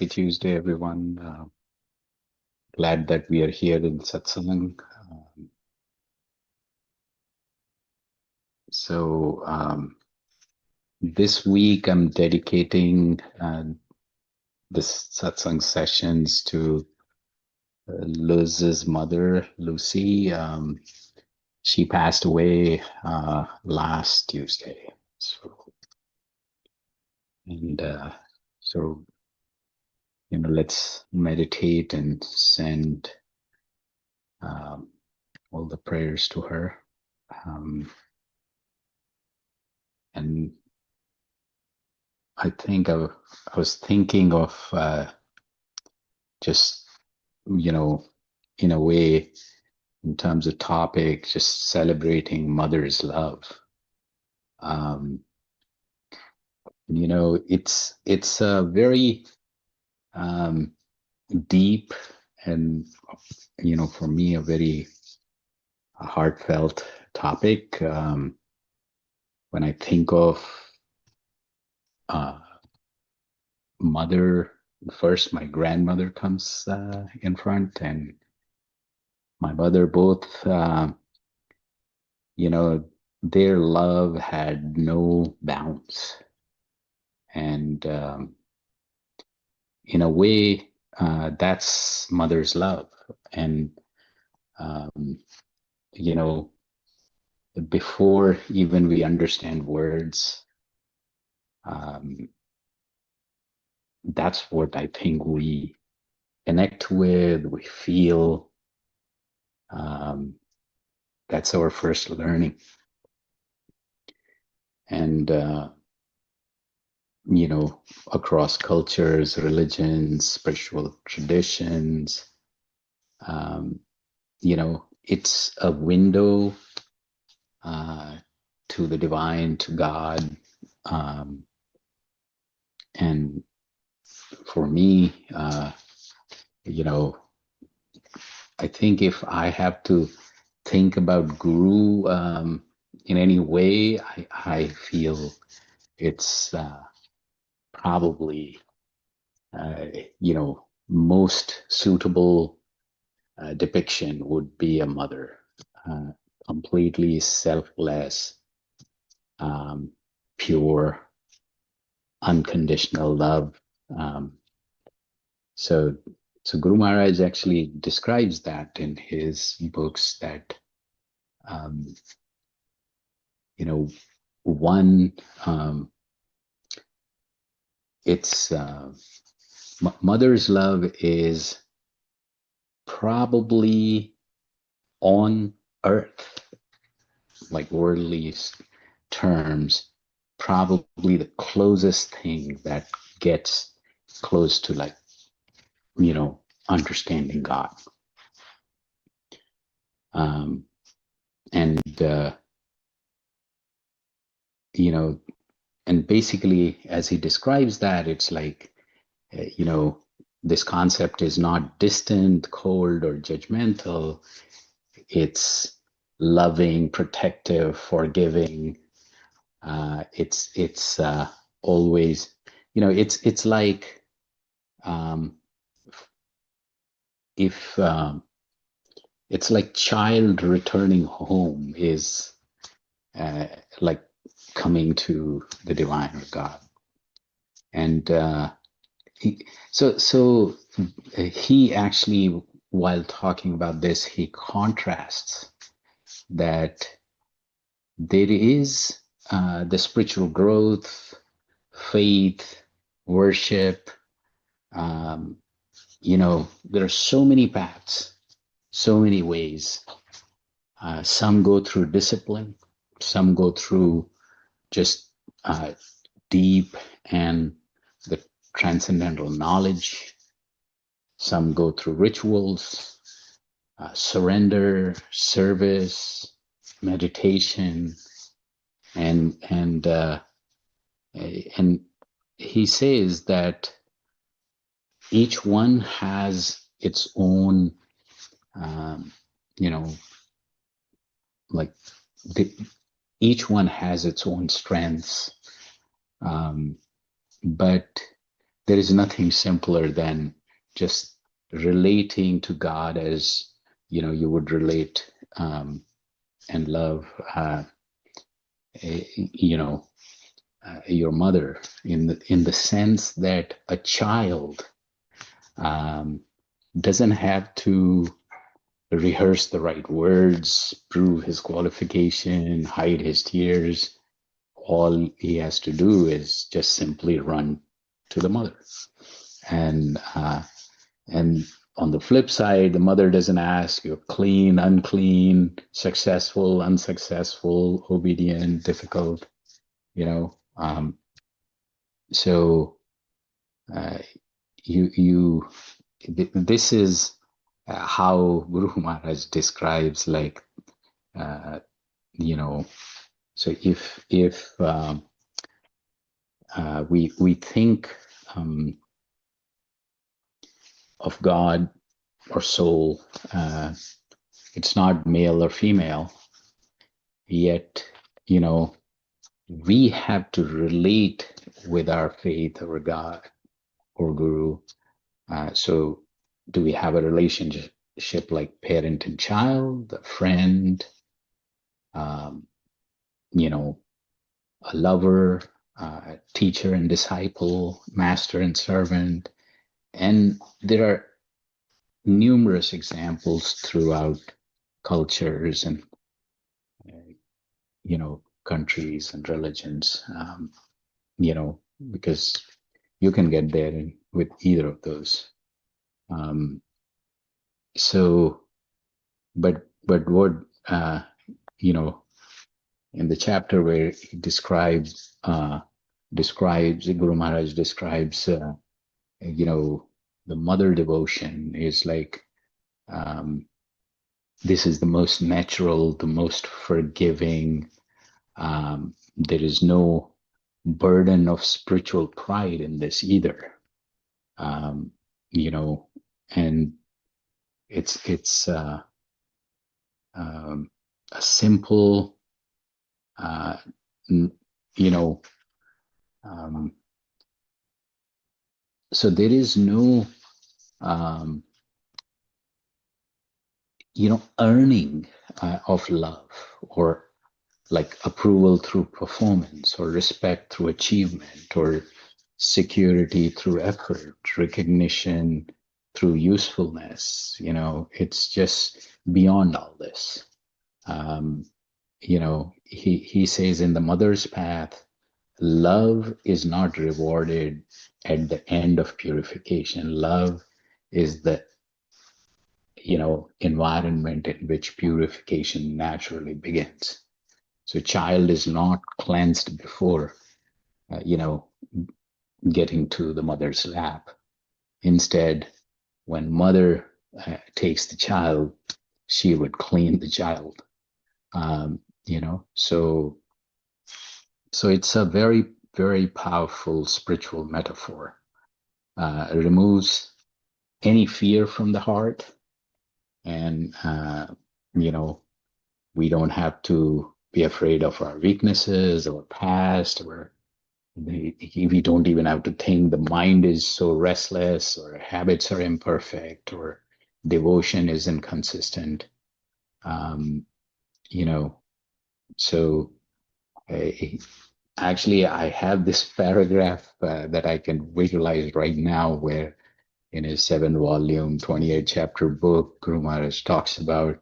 Happy Tuesday, everyone. Glad that we are here in Satsang. This week I'm dedicating this Satsang sessions to Luz's mother, Lucy. She passed away last Tuesday. So, let's meditate and send all the prayers to her. And I think I was thinking of just, in a way, in terms of topic, just celebrating mother's love. It's a very deep and, for me, a very heartfelt topic. When I think of mother, first my grandmother comes in front, and my mother, both, their love had no bounds. And in a way, that's mother's love. And, before even we understand words, that's what I think we connect with, we feel. That's our first learning. And, across cultures, religions, spiritual traditions, it's a window to the divine, to God. And for me, I think if I have to think about Guru in any way, I feel it's probably, most suitable depiction would be a mother, completely selfless, pure, unconditional love. So Guru Maharaj actually describes that in his books, that, one, it's mother's love is probably on earth, like worldly terms, probably the closest thing that gets close to, like, understanding God. And basically, as he describes that, it's like, this concept is not distant, cold, or judgmental. It's loving, protective, forgiving. It's always, it's like, if it's like child returning home is like coming to the divine or God. And so he actually, while talking about this, he contrasts that there is the spiritual growth, faith, worship. There are so many paths, so many ways. Some go through discipline, some go through just deep and the transcendental knowledge. Some go through rituals, surrender, service, meditation, and he says that each one has its own, each one has its own strengths, but there is nothing simpler than just relating to God as, you would relate and love, you know, your mother, in the sense that a child um, doesn't have to rehearse the right words, prove his qualification, hide his tears. All he has to do is just simply run to the mother. And on the flip side, the mother doesn't ask, you're clean, unclean, successful, unsuccessful, obedient, difficult, you know. So uh, you this is how Guru Maharaj describes, like, uh, you know. So if we think of God or soul, it's not male or female, yet, you know, we have to relate with our faith or God or Guru. So do we have a relationship like parent and child, a friend, um, you know, a lover, teacher and disciple, master and servant? And there are numerous examples throughout cultures and, countries and religions, because you can get there with either of those. Um, so, but what, you know, in the chapter where he describes Guru Maharaj describes, the mother devotion is like, um, this is the most natural, the most forgiving. There is no burden of spiritual pride in this either. Um, you know, and it's a simple, uh, you know, um, so there is no, um, earning of love, or like approval through performance, or respect through achievement, or security through effort, recognition through usefulness. It's just beyond all this. Um, he says, in the mother's path, love is not rewarded at the end of purification. Love is the, environment in which purification naturally begins. So child is not cleansed before, getting to the mother's lap. Instead, when mother takes the child, she would clean the child. So it's a very, very powerful spiritual metaphor. It removes any fear from the heart, and we don't have to be afraid of our weaknesses or past, or we don't even have to think the mind is so restless, or habits are imperfect, or devotion is inconsistent. um, you know so actually, I have this paragraph that I can visualize right now, where in his 7-volume, 28-chapter book, Guru Maharaj talks about,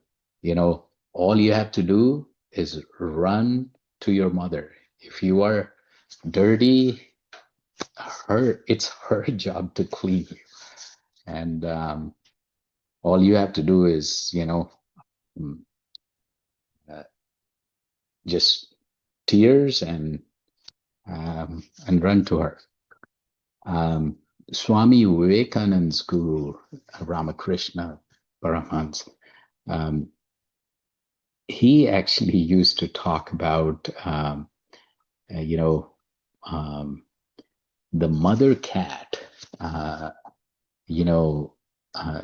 all you have to do is run to your mother. If you are dirty, it's her job to clean you. And all you have to do is, mm, uh, just tears and run to her. Swami Vivekananda's guru, Ramakrishna Paramahansa, he actually used to talk about, uh, you know, um, the mother cat. Uh,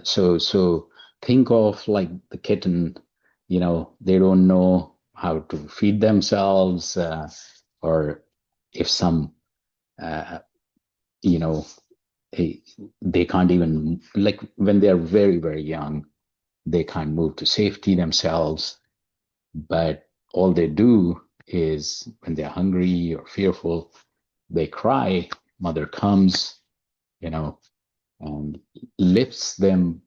so think of like the kitten. They don't know how to feed themselves, or if some, uh, you know, they can't even, like when they're very, very young, they can't move to safety themselves. But all they do is when they're hungry or fearful, they cry. Mother comes, you know, and lifts them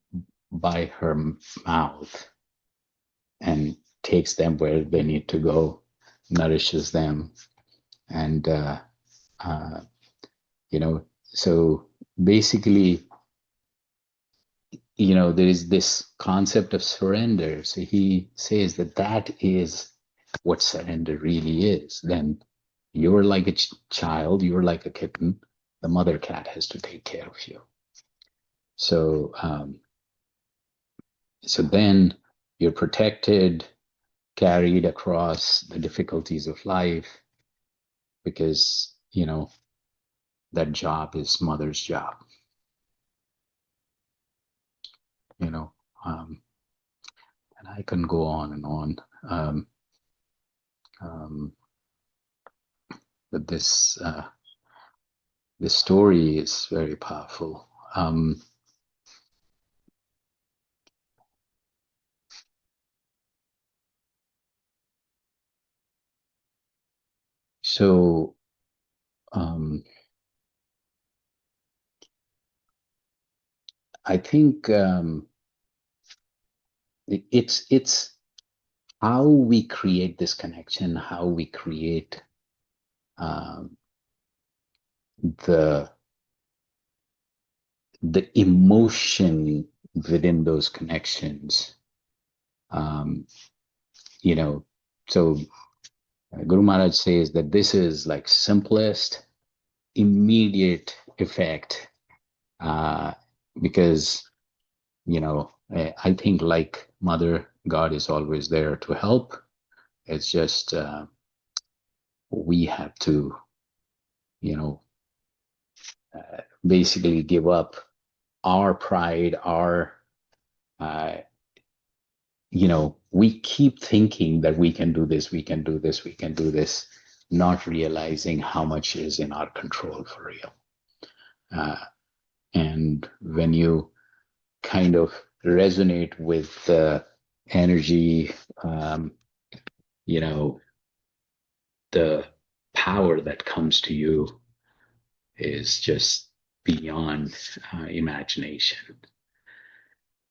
by her mouth and takes them where they need to go, nourishes them. And, uh, so basically, there is this concept of surrender. So he says that that is what surrender really is. Then you're like a child, you're like a kitten. The mother cat has to take care of you. So, so then you're protected, carried across the difficulties of life because, that job is mother's job, you know. Um, and I can go on and on. Um, um, but this story is very powerful. So I think it's how we create this connection, how we create um, the emotion within those connections. Um, you know, so Guru Maharaj says that this is like simplest, immediate effect, because I think like Mother, God is always there to help. It's just we have to, you know, basically give up our pride, our, uh, we keep thinking that we can do this, we can do this, we can do this, not realizing how much is in our control for real. And when you kind of resonate with the energy, um, you know, the power that comes to you is just beyond imagination.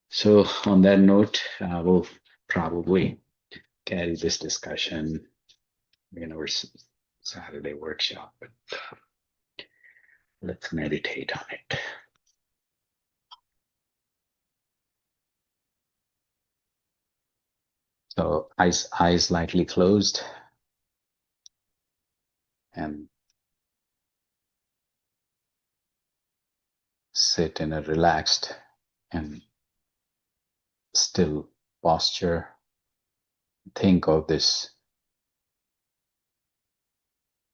So, on that note, we'll probably carry this discussion in our Saturday workshop, but let's meditate on it. So, eyes lightly closed, and sit in a relaxed and still posture. Think of this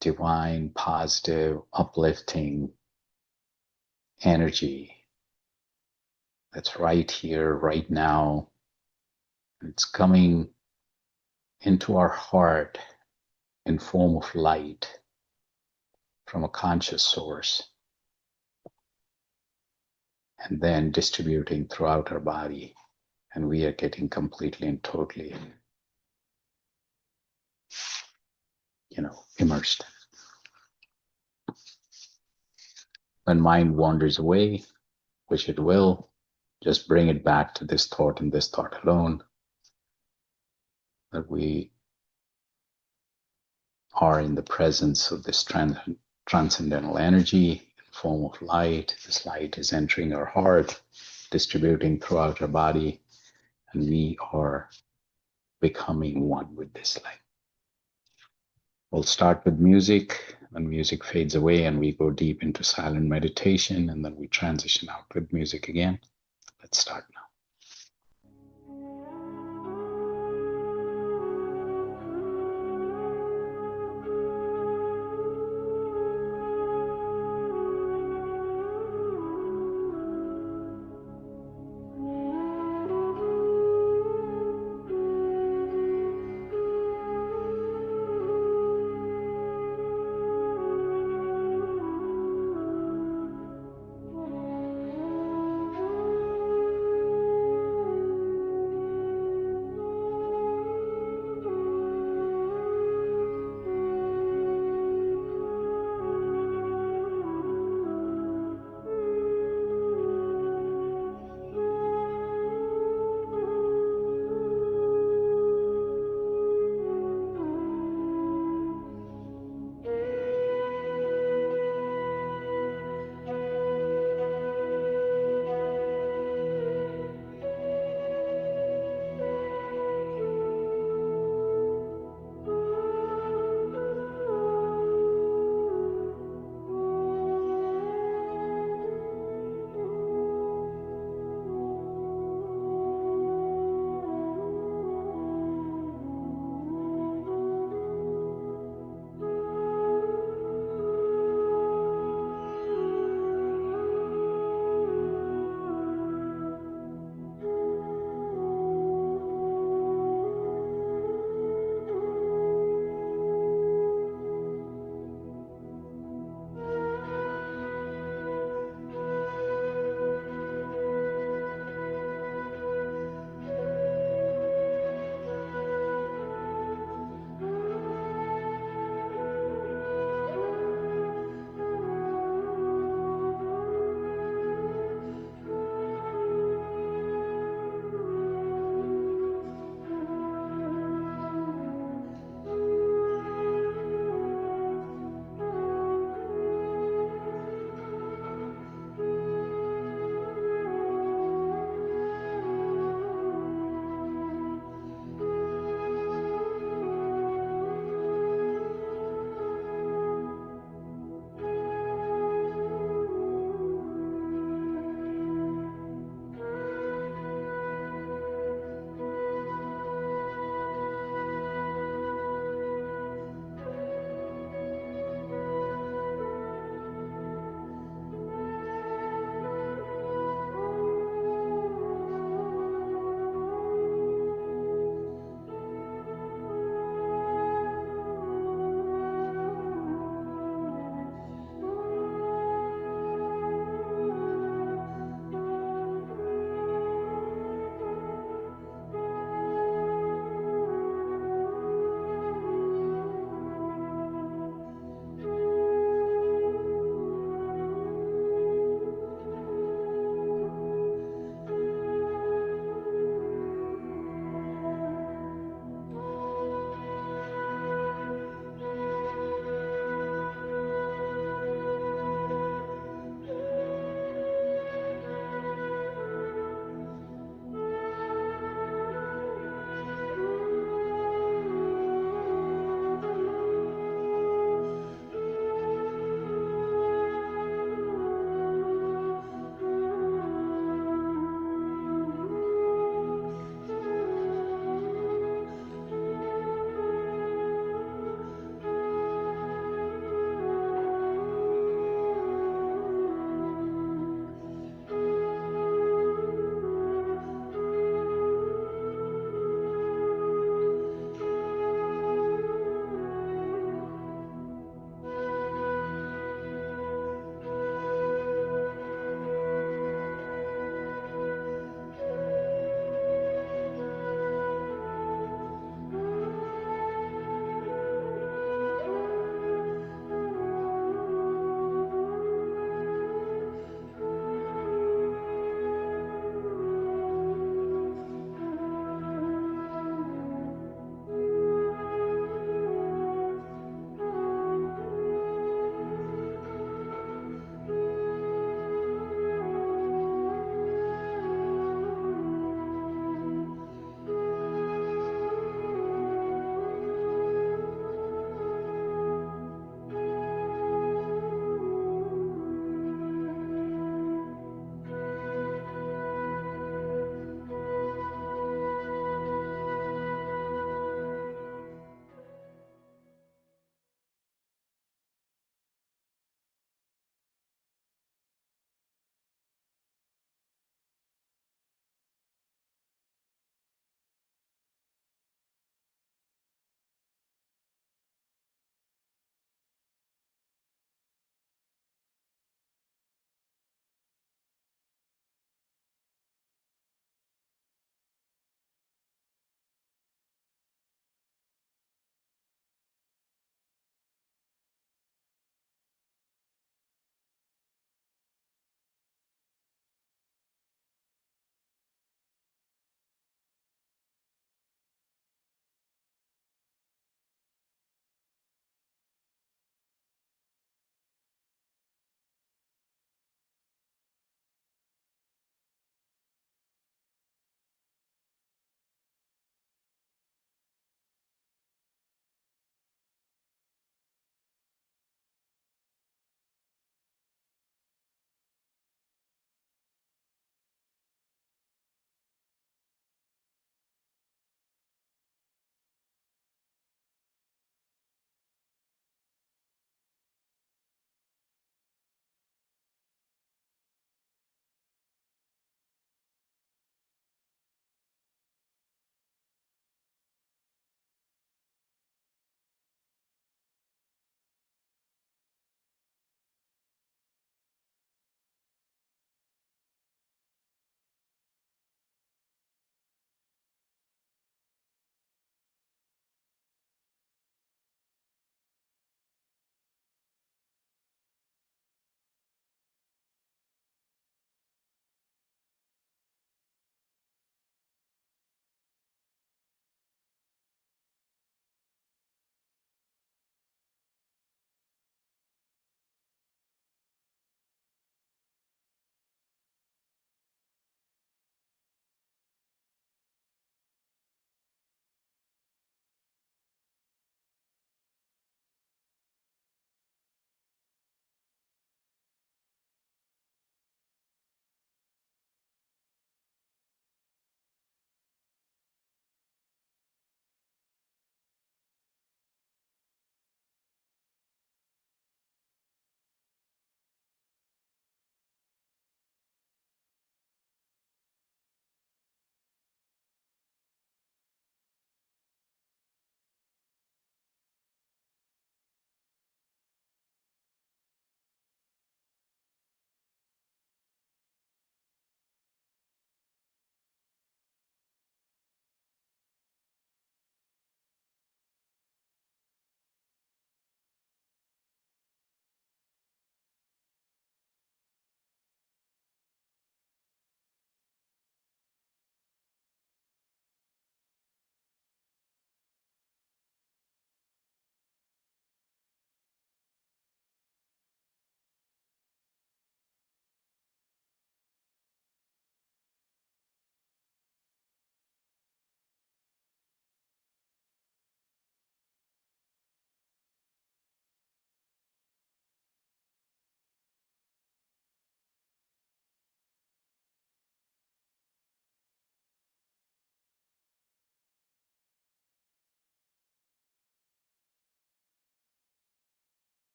divine, positive, uplifting energy that's right here, right now. It's coming into our heart in form of light from a conscious source, and then distributing throughout our body. And we are getting completely and totally, immersed. When mind wanders away, which it will, just bring it back to this thought and this thought alone, that we are in the presence of this transcendental energy in form of light. This light is entering our heart, distributing throughout our body, and we are becoming one with this light. We'll start with music. When music fades away and we go deep into silent meditation, and then we transition out with music again. Let's start now.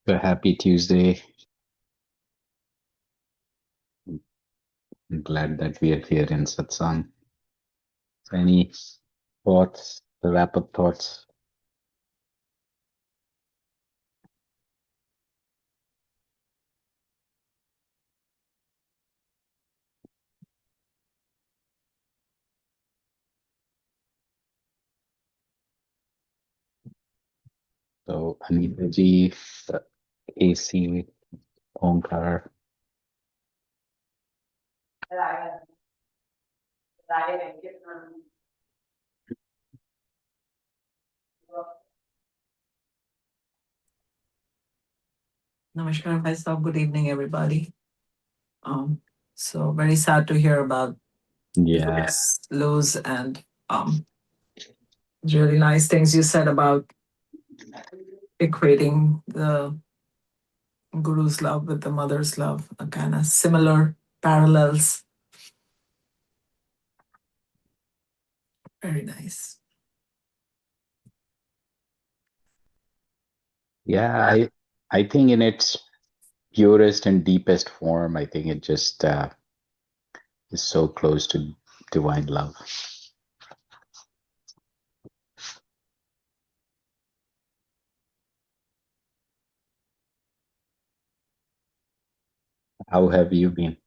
So happy Tuesday. I'm glad that we are here in Satsang. So any thoughts, wrap-up thoughts? So Anita ji, AC, Omkar. Namaskar, Bhai Sahab. Good evening, everybody. So very sad to hear about Yes. Luz, and really nice things you said about equating the Guru's love with the mother's love, a kind of similar parallels. Very nice. Yeah, I think in its purest and deepest form, I think it just is so close to divine love. How have you been?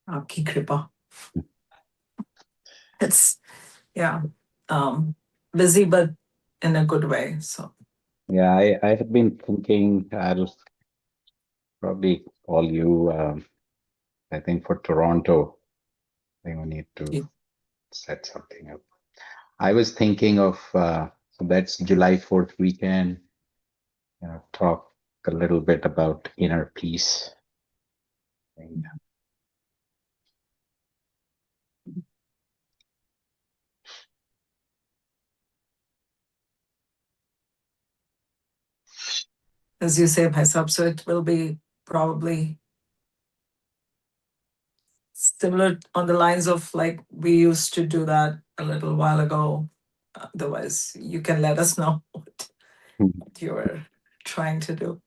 Aapki kripa. It's busy, but in a good way. So Yeah, I have been thinking I'll probably call you, I think for Toronto. I think we need to set something up. I was thinking of, so that's July 4th weekend, talk a little bit about inner peace. as you say, Bhai Sahab, so it will be probably similar on the lines of like we used to do that a little while ago. Otherwise, you can let us know what you were trying to do.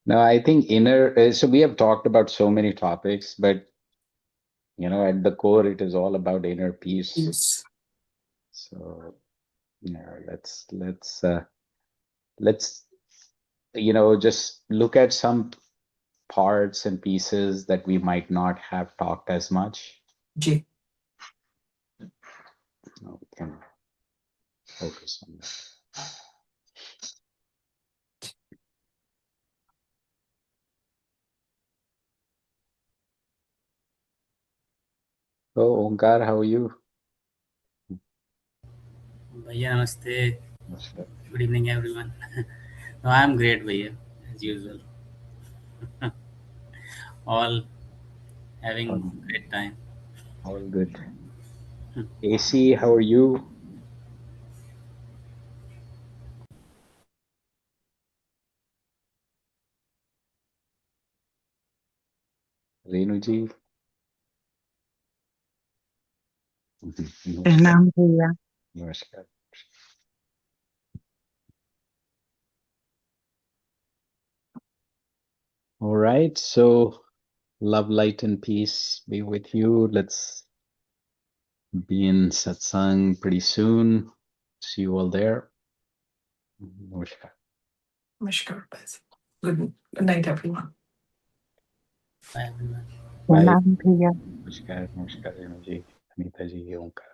No, I think inner, so we have talked about so many topics, but at the core, it is all about inner peace. Yes. So, let's just look at some parts and pieces that we might not have talked as much. Ji. We can focus on that. So, Omkar, how are you? Bhaiya, namaste. Namaskar. Good evening, everyone. No, I'm great, Bhaiya, as usual. All having great time. All good. AC, how are you? Renuji? प्रणाम भैया। Namaskar. All right, so love, light, and peace be with you. Let's be in satsang pretty soon. See you all there. Namaskar. Namaskar. Good night, everyone. Bye, everyone. Bye. प्रणाम भैया। Namaskar, Namaskar, Renuji, Anita ji, Omkar.